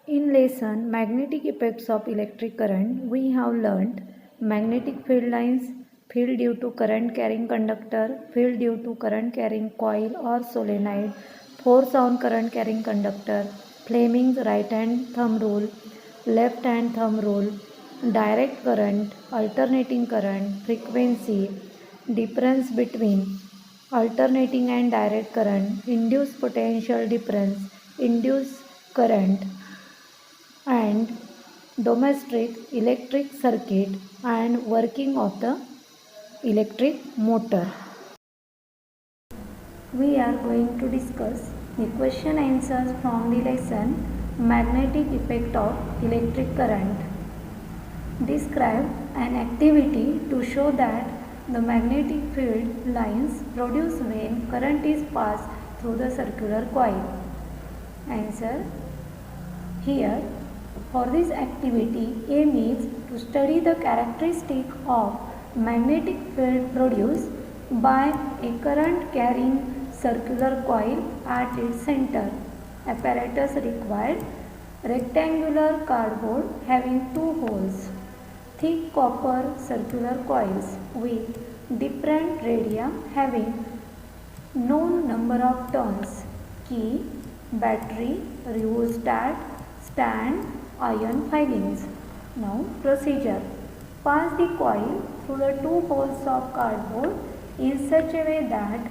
In lesson Magnetic Effects of Electric Current, we have learnt magnetic field lines, field due to current carrying conductor, field due to current carrying coil or solenoid, force on current carrying conductor, Fleming's right hand thumb rule, left hand thumb rule, direct current, alternating current, frequency, difference between alternating and direct current, induced potential difference, induced current, and domestic electric circuit and working of the electric motor. We are going to discuss the question answers from the lesson Magnetic Effect of Electric Current. Describe an activity to show that the magnetic field lines produce when current is passed through the circular coil. Answer. Here, for this activity, aim is to study the characteristic of magnetic field produced by a current carrying circular coil at its center. Apparatus required: rectangular cardboard having two holes, thick copper circular coils with different radii having known number of turns, key, battery, rheostat, stand, iron filings. Now procedure. Pass the coil through the two holes of cardboard in such a way that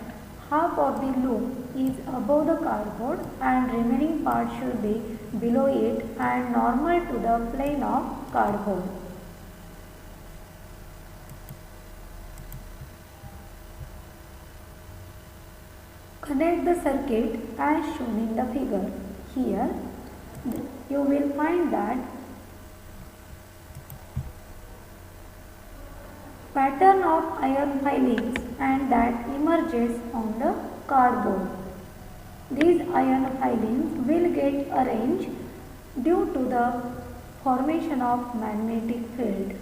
half of the loop is above the cardboard and remaining part should be below it and normal to the plane of cardboard. Connect the circuit as shown in the figure. Here you will find that pattern of iron filings and that emerges on the cardboard. These iron filings will get arranged due to the formation of magnetic field.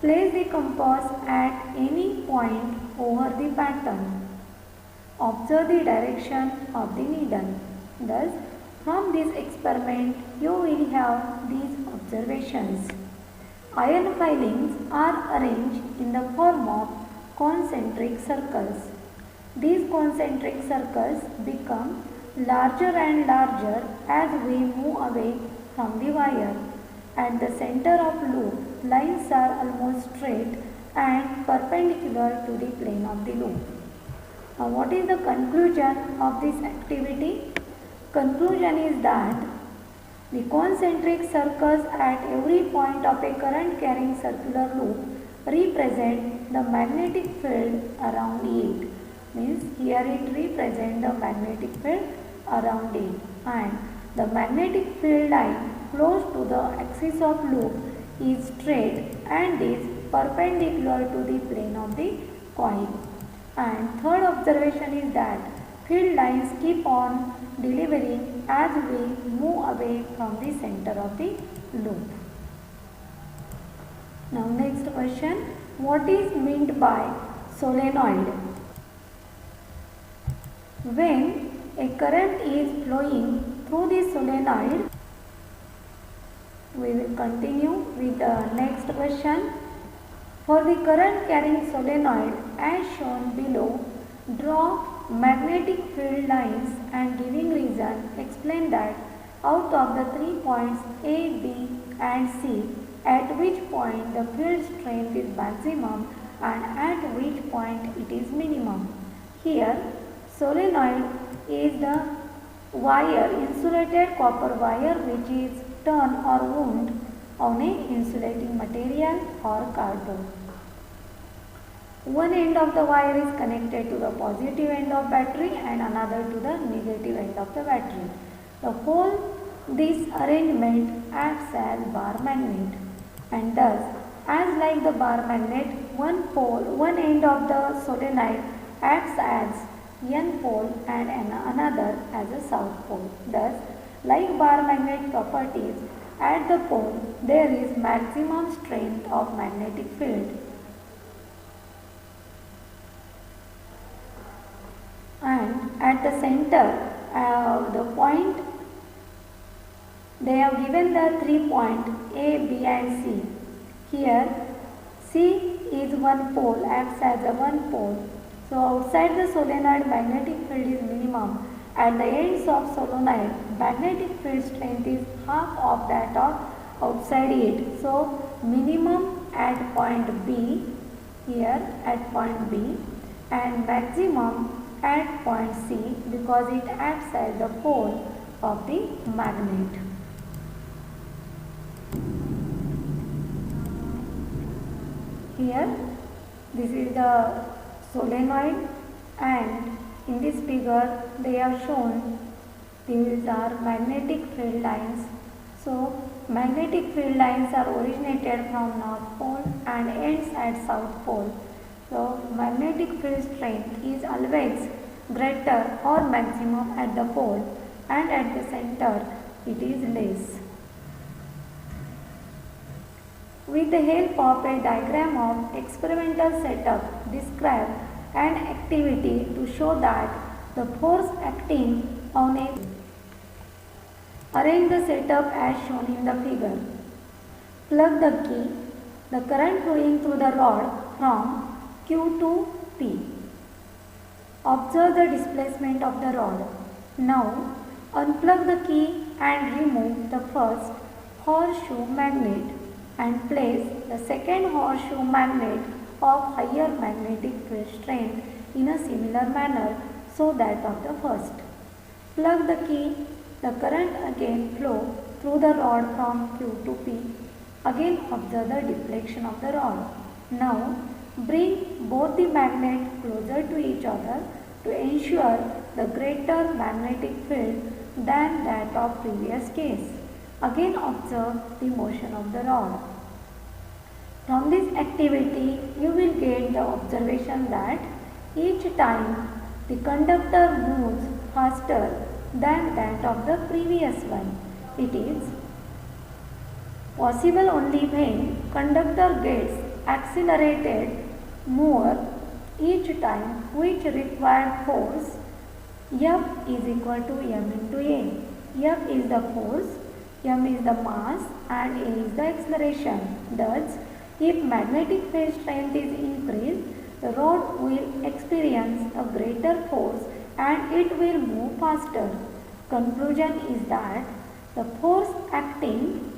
Place the compass at any point over the pattern. Observe the direction of the needle. Thus, from this experiment, you will have these observations. Iron filings are arranged in the form of concentric circles. These concentric circles become larger and larger as we move away from the wire. At the center of loop, lines are almost straight and perpendicular to the plane of the loop. Now, what is the conclusion of this activity? Conclusion is that the concentric circles at every point of a current carrying circular loop represent the magnetic field around it. Means here it represents the magnetic field around it, and the magnetic field line close to the axis of loop is straight and is perpendicular to the plane of the coil. And third observation is that field lines keep on delivering as we move away from the center of the loop. Now next question, what is meant by solenoid? When a current is flowing through the solenoid, we will continue with the next question. For the current carrying solenoid as shown below, draw magnetic field lines and giving reason, explain that out of the 3 points A, B and C, at which point the field strength is maximum and at which point it is minimum. Here, solenoid is the wire, insulated copper wire which is turned or wound on a insulating material or cardboard. One end of the wire is connected to the positive end of battery and another to the negative end of the battery. The whole this arrangement acts as bar magnet, and thus as like the bar magnet, one end of the solenoid acts as N pole and another as a south pole. Thus, like bar magnet properties, at the pole there is maximum strength of magnetic field, and at the center the point They have given the 3 points A, B and C. Here C is one pole, acts as a one pole. So outside the solenoid magnetic field is minimum. At the ends of solenoid, magnetic field strength is half of that of outside it. So minimum at point B, here at point B, and maximum at point C because it acts as the pole of the magnet. Here this is the solenoid, and in this figure they have shown these are magnetic field lines. So magnetic field lines are originated from north pole and ends at south pole. So magnetic field strength is always greater or maximum at the pole, and at the center it is less. With the help of a diagram of experimental setup, describe an activity to show that the force acting on a arrange the setup as shown in the figure. Plug the key, the current flowing through the rod from Q to P. Observe the displacement of the rod. Now unplug the key and remove the first horseshoe magnet and place the second horseshoe magnet of higher magnetic field strength in a similar manner so that of the first. Plug the key, the current again flow through the rod from Q to P. Again observe the deflection of the rod. Now bring both the magnets closer to each other to ensure the greater magnetic field than that of previous case. Again observe the motion of the rod. From this activity you will get the observation that each time the conductor moves faster than that of the previous one. It is possible only when conductor gets accelerated more each time, which required force F is equal to m into a. F is the force, m is the mass and a is the acceleration. Thus, if magnetic field strength is increased, the rod will experience a greater force and it will move faster. Conclusion is that the force acting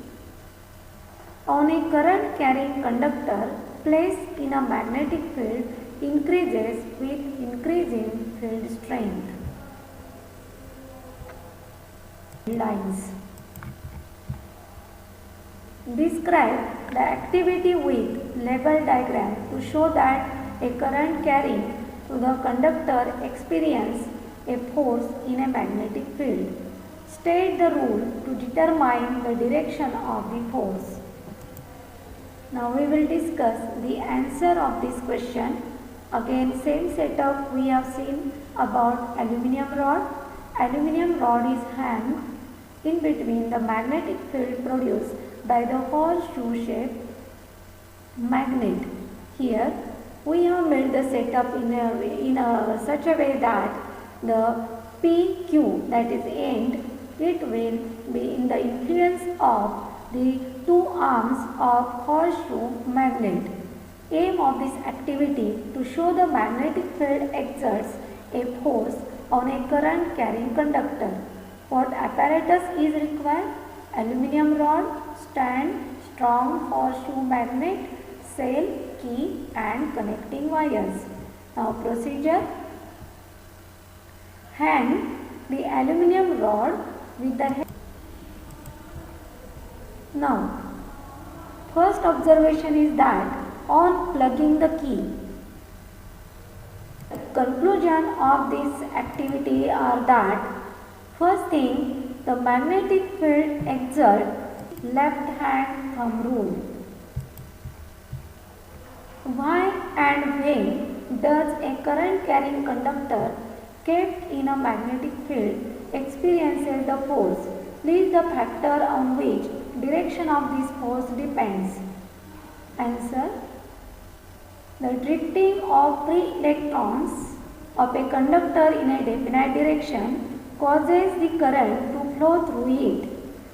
on a current carrying conductor placed in a magnetic field increases with increasing field strength. Lines. Describe the activity with label diagram to show that a current carrying to the conductor experience a force in a magnetic field. State the rule to determine the direction of the force. Now we will discuss the answer of this question. Again, same setup we have seen about aluminium rod. Aluminium rod is hung in between the magnetic field produced by the horseshoe shaped magnet. Here we have made the setup in such a way that the PQ, that is end, it will be in the influence of the two arms of horseshoe magnet. Aim of this activity to show the magnetic field exerts a force on a current carrying conductor. What apparatus is required? Aluminium rod, stand, strong horseshoe magnet, cell, key and connecting wires. Now procedure. Hang the aluminium rod with the head. Now, first observation is that on plugging the key, conclusion of this activity are that first thing, the magnetic field exert left hand thumb rule. Why and when does a current carrying conductor kept in a magnetic field experiences the force? List the factor on which direction of this force depends. Answer. The drifting of free electrons of a conductor in a definite direction causes the current to flow through it.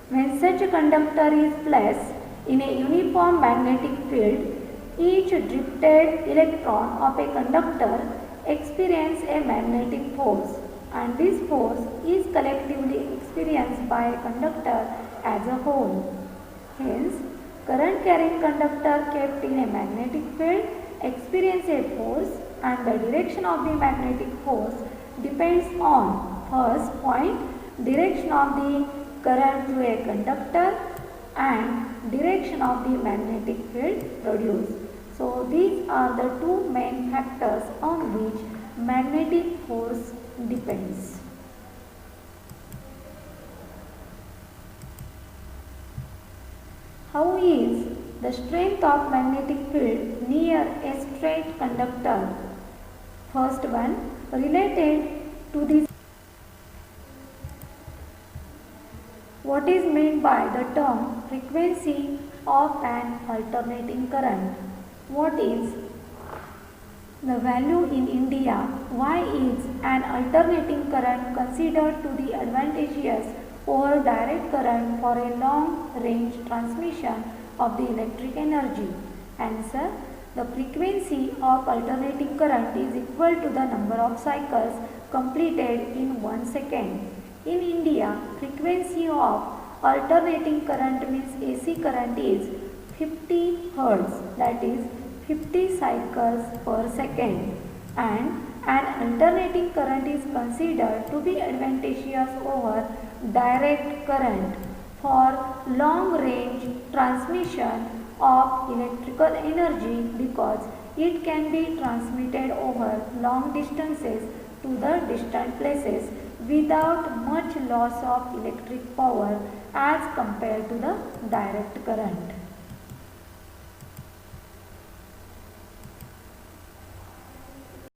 When such conductor is placed in a uniform magnetic field, each drifted electron of a conductor experiences a magnetic force, and this force is collectively experienced by a conductor as a whole. Hence, current carrying conductor kept in a magnetic field experience a force, and the direction of the magnetic force depends on, first point, direction of the current through a conductor and direction of the magnetic field produced. So these are the two main factors on which magnetic force depends. How is the strength of magnetic field near a straight conductor? First one, related to the what is meant by the term frequency of an alternating current? What is the value in India? Why is an alternating current considered to be advantageous over direct current for a long range transmission of the electric energy? Answer: the frequency of alternating current is equal to the number of cycles completed in 1 second. In India, frequency of alternating current means AC current is 50 Hz, that is 50 cycles per second, and an alternating current is considered to be advantageous over direct current for long range transmission of electrical energy because it can be transmitted over long distances to the distant places without much loss of electric power as compared to the direct current.